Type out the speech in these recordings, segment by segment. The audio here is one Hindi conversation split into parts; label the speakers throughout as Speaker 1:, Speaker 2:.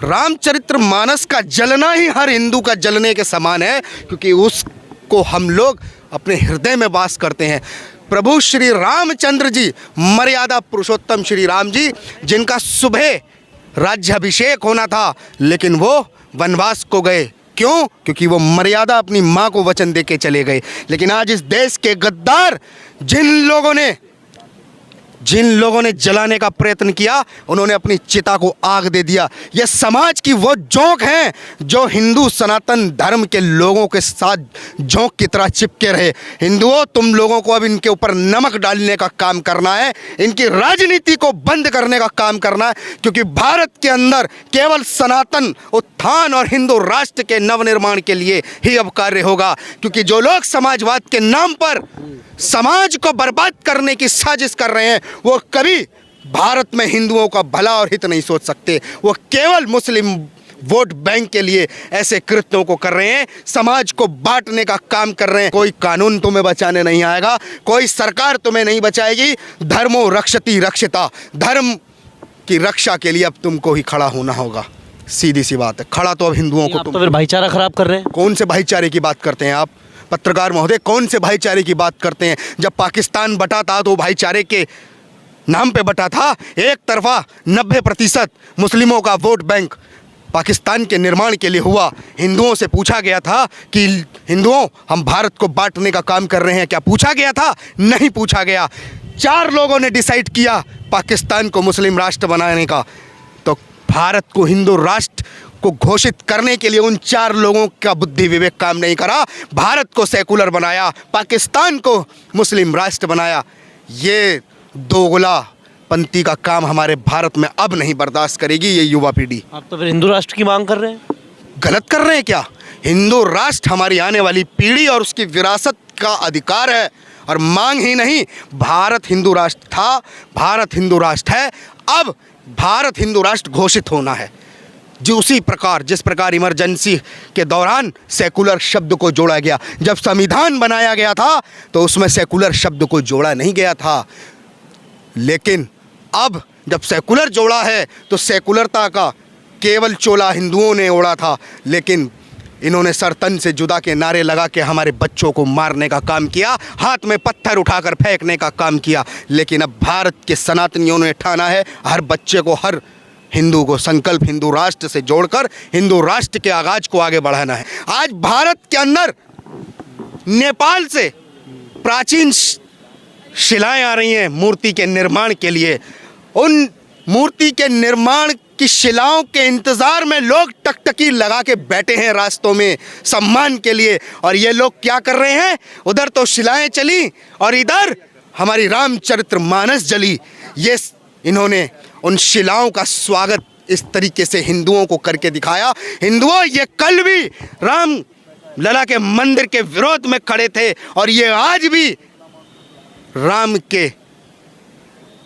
Speaker 1: रामचरितमानस का जलना ही हर हिंदू का जलने के समान है, क्योंकि उसको हम लोग अपने हृदय में वास करते हैं। प्रभु श्री रामचंद्र जी, मर्यादा पुरुषोत्तम श्री राम जी, जिनका सुबह राज्याभिषेक होना था, लेकिन वो वनवास को गए। क्यों? क्योंकि वो मर्यादा अपनी माँ को वचन दे के चले गए। लेकिन आज इस देश के गद्दार जिन लोगों ने जलाने का प्रयत्न किया, उन्होंने अपनी चिता को आग दे दिया। यह समाज की वो जोंक हैं जो हिंदू सनातन धर्म के लोगों के साथ जोंक की तरह चिपके रहे। हिंदुओं, तुम लोगों को अब इनके ऊपर नमक डालने का काम करना है, इनकी राजनीति को बंद करने का काम करना है, क्योंकि भारत के अंदर केवल सनातन उत्थान और हिंदू राष्ट्र के नवनिर्माण के लिए ही अब कार्य होगा। क्योंकि जो लोग समाजवाद के नाम पर समाज को बर्बाद करने की साजिश कर रहे हैं, वो कभी भारत में हिंदुओं का भला और हित नहीं सोच सकते। वो केवल मुस्लिम वोट बैंक के लिए ऐसे कृत्यों को कर रहे हैं, समाज को बांटने का काम कर रहे हैं। कोई कानून तुम्हें बचाने नहीं आएगा, कोई सरकार तुम्हें नहीं बचाएगी। धर्मो रक्षति रक्षिता, धर्म की रक्षा के लिए अब तुमको ही खड़ा होना होगा। सीधी सी बात है, खड़ा तो अब हिंदुओं को
Speaker 2: तो फिर भाईचारा खराब कर रहे हैं।
Speaker 1: कौन से भाईचारे की बात करते हैं आप पत्रकार महोदय? कौन से भाईचारे की बात करते हैं? जब पाकिस्तान बटा था तो भाईचारे के नाम पे बटा था। एक तरफा 90% मुस्लिमों का वोट बैंक पाकिस्तान के निर्माण के लिए हुआ। हिंदुओं से पूछा गया था कि हिंदुओं, हम भारत को बांटने का काम कर रहे हैं, क्या पूछा गया था? नहीं पूछा गया। 4 लोगों ने डिसाइड किया पाकिस्तान को मुस्लिम राष्ट्र बनाने का, तो भारत को हिंदू राष्ट्र को घोषित करने के लिए उन 4 लोगों का बुद्धि विवेक काम नहीं करा। भारत को सेकुलर बनाया, पाकिस्तान को मुस्लिम राष्ट्र बनाया। ये दोगलापंथी का काम हमारे भारत में अब नहीं बर्दाश्त करेगी ये युवा पीढ़ी।
Speaker 2: आप तो फिर हिंदू राष्ट्र की मांग कर रहे हैं।
Speaker 1: गलत कर रहे हैं क्या? हिंदू राष्ट्र हमारी आने वाली पीढ़ी और उसकी विरासत का अधिकार है, और मांग ही नहीं। भारत हिंदू राष्ट्र था, भारत हिंदू राष्ट्र है, अब भारत हिंदू राष्ट्र घोषित होना है। जो उसी प्रकार जिस प्रकार इमरजेंसी के दौरान सेकुलर शब्द को जोड़ा गया, जब संविधान बनाया गया था तो उसमें सेकुलर शब्द को जोड़ा नहीं गया था। लेकिन अब जब सेकुलर जोड़ा है तो सेकुलरता का केवल चोला हिंदुओं ने ओढ़ा था, लेकिन इन्होंने सर तन से जुदा के नारे लगा के हमारे बच्चों को मारने का काम किया, हाथ में पत्थर उठाकर फेंकने का काम किया। लेकिन अब भारत के सनातनियों ने ठाना है, हर बच्चे को, हर हिंदू को संकल्प हिंदू राष्ट्र से जोड़कर हिंदू राष्ट्र के आगाज को आगे बढ़ाना है। आज भारत के अंदर नेपाल से प्राचीन शिलाएं आ रही हैं मूर्ति के निर्माण के लिए। उन मूर्ति के निर्माण की शिलाओं के इंतजार में लोग टकटकी लगा के बैठे हैं रास्तों में सम्मान के लिए। और ये लोग क्या कर रहे हैं? उधर तो शिलाएं चली और इधर हमारी रामचरितमानस जली। ये इन्होंने उन शिलाओं का स्वागत इस तरीके से हिंदुओं को करके दिखाया। हिंदुओं, ये कल भी राम लला के मंदिर के विरोध में खड़े थे और ये आज भी राम के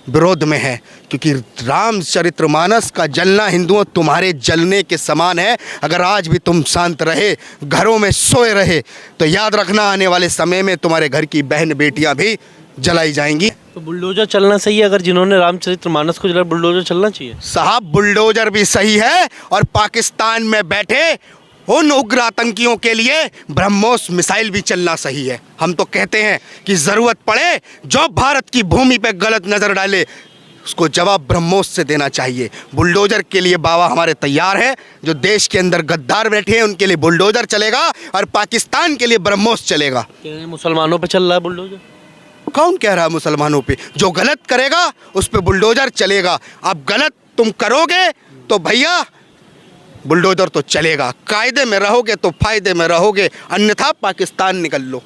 Speaker 1: विरोध में है, क्योंकि रामचरितमानस का जलना हिंदुओं तुम्हारे जलने के समान है। अगर आज भी तुम शांत रहे, घरों में सोए रहे, तो याद रखना आने वाले समय में तुम्हारे घर की बहन बेटियां भी जलाई जाएंगी।
Speaker 2: तो बुलडोजर चलना सही है? अगर जिन्होंने रामचरितमानस को जला, बुलडोजर चलना चाहिए?
Speaker 1: साहब, बुलडोजर भी सही है, और पाकिस्तान में बैठे उन उग्र आतंकियों के लिए ब्रह्मोस मिसाइल भी चलना सही है। हम तो कहते हैं कि ज़रूरत पड़े जो भारत की भूमि पे गलत नज़र डाले उसको जवाब ब्रह्मोस से देना चाहिए। बुलडोजर के लिए बाबा हमारे तैयार है। जो देश के अंदर गद्दार बैठे हैं उनके लिए बुलडोजर चलेगा और पाकिस्तान के लिए ब्रह्मोस चलेगा।
Speaker 2: मुसलमानों पर चल रहा है बुलडोजर?
Speaker 1: कौन कह रहा है मुसलमानों पे? जो गलत करेगा उस पर बुलडोजर चलेगा। अब गलत तुम करोगे तो भैया बुलडोजर तो चलेगा। कायदे में रहोगे तो फायदे में रहोगे, अन्यथा पाकिस्तान निकल लो।